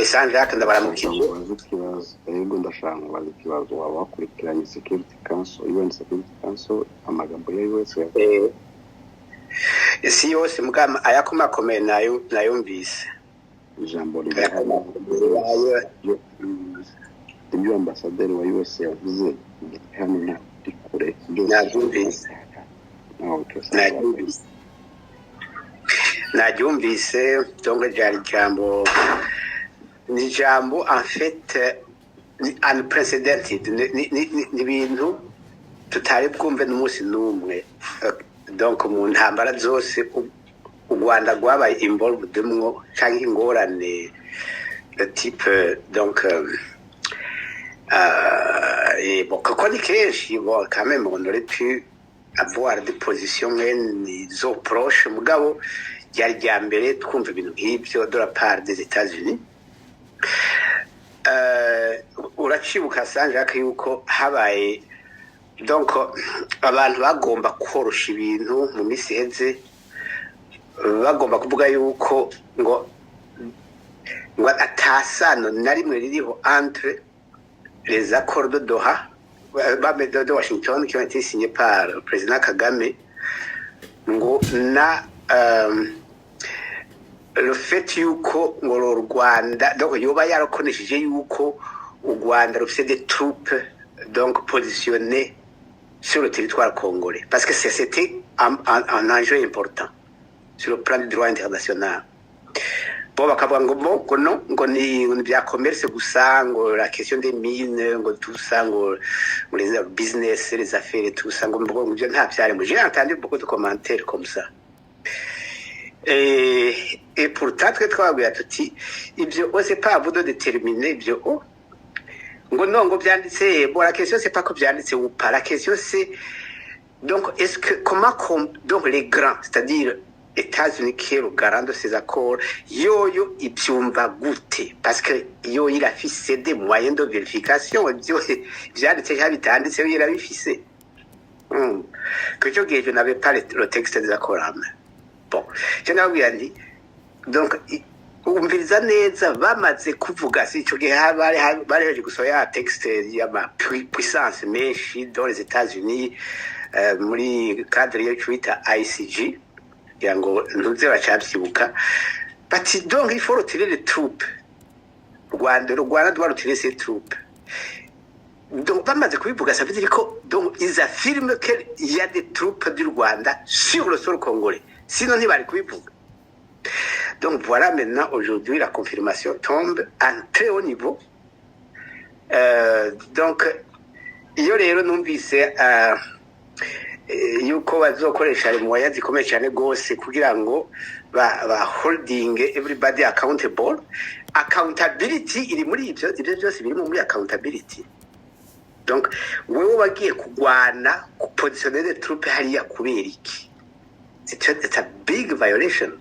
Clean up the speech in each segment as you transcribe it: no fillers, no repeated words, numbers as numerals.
Sandra ndabaramukije yego ndashaka kubaza ikibazo waba wakurikiranye Security Council UN Security Council amagambo ya US isi yose mugama ayakomakomeye nayumvise ijambo ribaye iyo ambasaderi wa US yavuze hano na dikure nabyumvise donc ryari jambo ni jambo en fait unprecedented ni bintu tutari bwumve n'umunsi n'umwe donc mu ntambara zose u Rwanda rwabaye involved mwo cyangwa ingorane de type donc bon quand ni kenshi bon quand même on aurait pu avoir des positions zo proches mugabo yari rya mbere twumva ibintu nk'ibyo de la part des États-Unis uracibuka Sanjaka yuko habaye donc abantu bagomba korosha ibintu mu misi heze bagomba kuvuga yuko ngo atasano na rimwe ririho entre les accords de Doha de Washington qui ont été signés par le président Kagame ngo na le fait yuko ngo le Rwanda donc yoba yarakonesheje yuko u Rwanda rufite des troupes donc positionnées sur le territoire congolais parce que c'était un enjeu important sur le plan du droit international. Bon bakavuga ngo non ngo ni bya commerce gusa ngo la question des mines ngo tout ça ngo les business les affaires tout ça ngo byo nta byari ngo j'ai entendu beaucoup de commentaires comme ça. Et pourtant twabwiye tuti ibyo c'est pas à vous de déterminer ibyo ngo non ngo byanditse bon la question c'est pas que byanditse ou pas, la question c'est donc est-ce que comment donc les grands c'est-à-dire États-Unis qui est le garant de ces accords yoyo ibyumva gute parce que yo il a fixé des moyens de vérification ibyo byanditse bitanditse yo irabifise que je n'avais pas le texte des accords bon je n'avais dit donc umviriza neza bamaze kuvuga si cyo gihe bari heje gusoya texte ya ma puissance menshi dans les États-Unis muri cadre yo twita ICG yango ntuze bacabyibuka bati donc il faut retirer les troupes Rwanda doit retirer ses troupes donc bamaze kubivuga ça veut dire que donc ils affirment qu'il y a des troupes du Rwanda sur le sol congolais sinon ntibari kubivuga. Donc voilà maintenant aujourd'hui la confirmation tombe à un très haut niveau. Donc iyo rero numvise yuko bazokoresha moya zikomeye cyane gose kugira ngo ba holding everybody accountable. Accountability iri muri ibyo byose biri muri accountability. Donc wewe bagiye kugwana kupositionner les troupes hariya kubera iki? It's a big violation.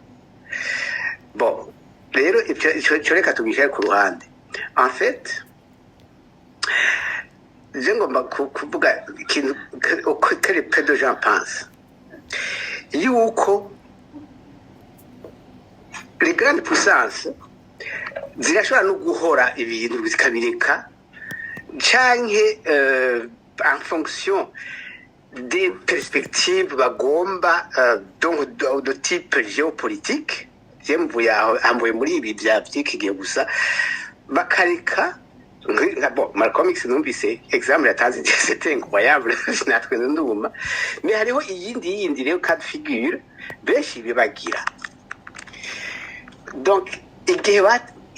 Bon, rero icyo reka tugishyire ku ruhande. En fait, je ngomba kuvuga ikintu que peu de gens pensent. Yuko les grandes puissances zirashobora no guhora ibintu zikabireka canke en fonction des perspectives bagomba donc de type géopolitique ambuye muri ibi bya by'ikigiye gusa bakareka bon Malcolm X numvise exemple yatanze c'était incroyable natwe nduma mais hariho iyindi rero cas de figure benshi bibagira donc igihe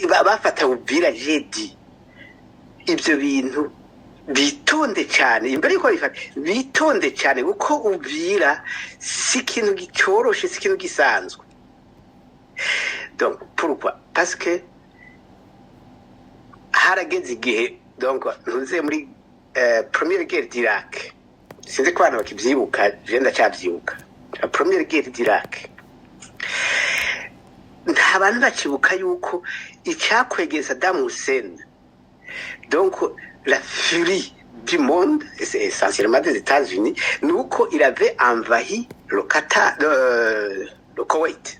bafata ubwira jedi ibyo bintu bitonde cyane imbere yuko bitonde cyane kuko ubwira si ikintu gicoroshe si ikintu gisanzwe. Donc pourquoi? Parce que harageze igihe donc ntuze muri première guerre d'Irak sinzi ko abantu bakibyibuka je ndacabyibuka la première guerre d'Irak nta bantu bakibuka yuko icyakwegeza Saddam Hussein donc la furie du monde et c'est essentiellement des États-Unis nous il avait envahi le Qatar le Koweït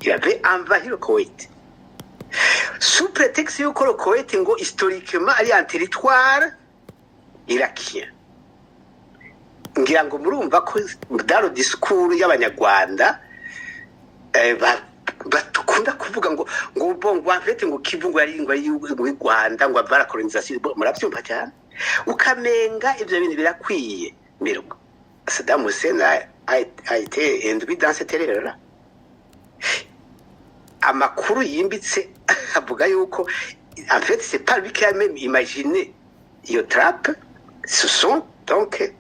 il avait envahi le Koweït sous prétexte yuko le Koweït ngo historiquement ari un territoire irakien. Ngira ngo murumva ko daro discours y'abanyarwanda batukunda kuvuga ngo bongo en fait ngo Kivu ari ngo y'u Rwanda ngo avara colonisation murabyumva cyane ukamenga ibyo bintu birakwiye mirwa Saddam Hussein a été induit dans cette erreur. Amakuru yimbitse avuga yuko en fait c'est pas lui qui a même imaginé iyo trap, ce sont donc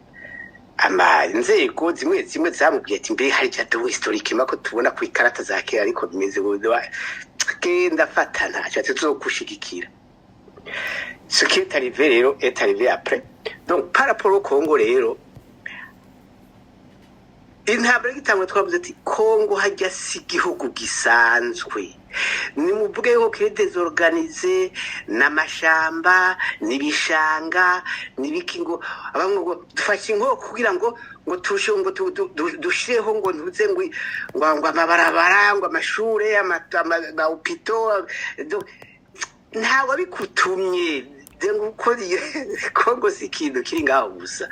inzego zimwe zamubwiye ati mbe hari cyatu historiquement ko tubona ku ikarata za kera ariko bimeze genda fatana cyatse tuzokushigikira. Ce qui est arrivé rero est arrivé après. Donc par rapport au Congo rero intambara gitangwa twavuze ati Congo hajya si igihugu gisanzwe ni muvuge yuko kiri désorganisé n'amashamba n'ibishanga n'ibiki ngo abamwe ngo dufashe inko kugira ngo tushe ngo dushireho ngo ntuze ngo amabarabara ngo amashure amahopito ntawe bikutumye nguko Congo si ikintu kiri ngaho gusa.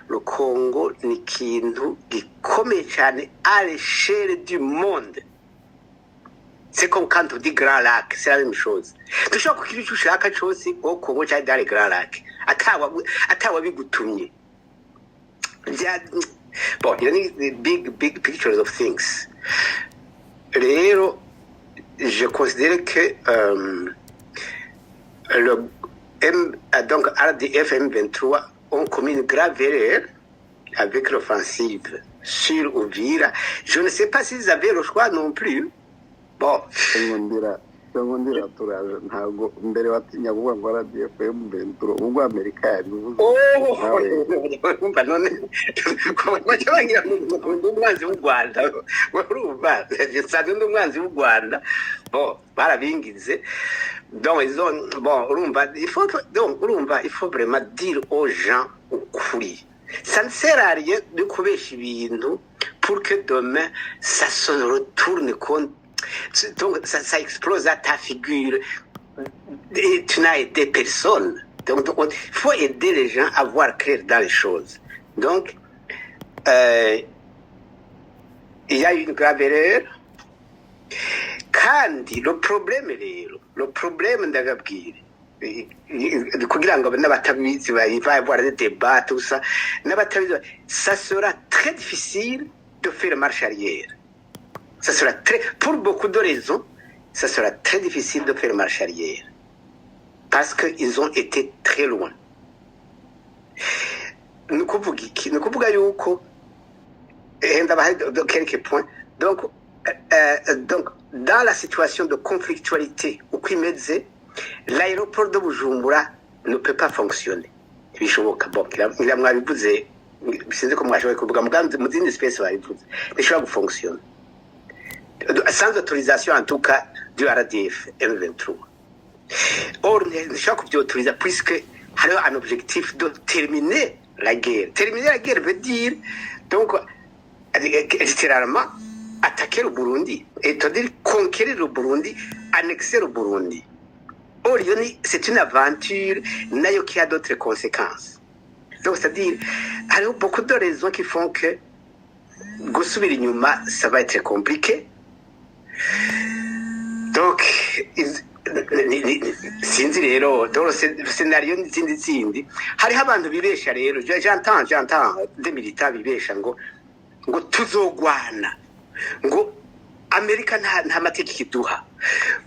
Le Congo ni ikintu gikomeye cyane à l'échelle du monde. C'est comme quand on dit Grand Lac, c'est la même chose. Dushobora kugira icyo ushaka cyose au Congo cyangwa dans le Grand Lac atawa bigutumye. Bon, il y a des big pictures of things. Rero je considère que donc RDF M23 ont commis une grave erreur avec l'offensive sur Uvira. Je ne sais pas s'ils avaient le choix non plus. Bon. ndira turaje ntabwo mbere watinya kuvuga ngo RDF M23 ubwo Amerika yari umva none kwabangira umwanzi w'u Rwanda urumva cyane n'umwanzi w'u Rwanda bon barabingize. Donc ils ont bon urumva il faut vraiment dire aux gens ukuri. Ça ne sert à rien de kubesha ibintu pour que demain ça se retourne contre. Donc ça explose à ta figure et tu n'as aidé personne. Donc il faut aider les gens à voir clair dans les choses. Donc il y a une grave erreur. Kandi le problème ndagabwire kugira ngo n'abatabizi va avoir des débats tout ça n'abatabizi ça sera très difficile de faire marche arrière. Ça sera pour beaucoup de raisons, ça sera très difficile de faire marche arrière. Parce qu'ils ont été très loin. Nous kuvuga yuko quelques points. Donc, dans la situation de conflictualité au Kwimeze, l'aéroport de Bujumbura ne peut pas fonctionner. Bishoboka bon ngira mwabivuze bisinze ko mwashoboye kuvuga muganze mu zindi space babivuze bishobora gufonctionner sans autorisation en tout cas du RDF M23. Or nishaka kubyautoriza puisque hari un objectif de terminer la guerre. Terminer la guerre veut dire donc littéralement attaquer le Burundi, c'est-à-dire conquérir le Burundi, annexer le Burundi. Or, c'est une aventure qui a d'autres conséquences. Donc, c'est-à-dire, il y a beaucoup de raisons qui font que gusubira inyuma, ça va être compliqué. Donc, sinzi rero dans le scénario n'izindi hariho abantu bibesha rero j'entends des militants bibesha ngo tuzogwana ngo Amerika nta mategeko iduha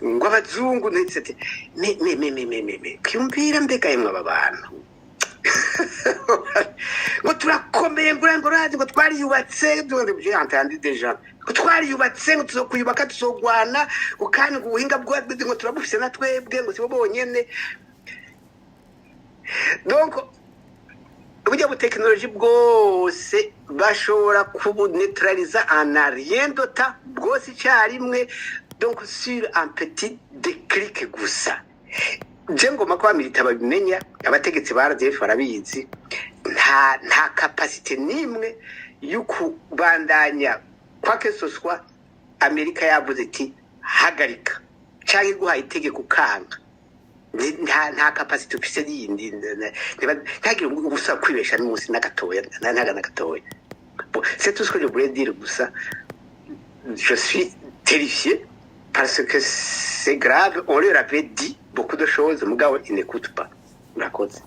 ngo abazungu n'etse me kwiyumvira mbega yemwe aba bantu ngo turakomeye ngo razi ngo twariyubatse j'ai entendu déjà ngo twariyubatse ngo tuzokuyubaka tuzogwana ngo kandi ngo ubuhinga bw'abandi ngo turabufise na twebwe ngo sibo bonyene. Donc uburyo bw'itekinoloji bwose bashobora kubunetraliza en rien de temps bwose icyarimwe, donc sur un petit déclic gusa. Je ngoma ko abamilita babimenya, abategetsi ba RDF barabizi, nta capacité nimwe y'ukubandanya kwa que ce soit Amerika yavuze iti hagarika cyangwa iguhaye itegeko ukanga nta capacity ufise yindi ntagire ubusa kwibesha n'umunsi n'agatoya n'agatoya c'est tout ce que je voulais dire gusa je suis terrifié parce que c'est grave on leur avait dit beaucoup de choses mugabo ils n'écoutent pas murakoze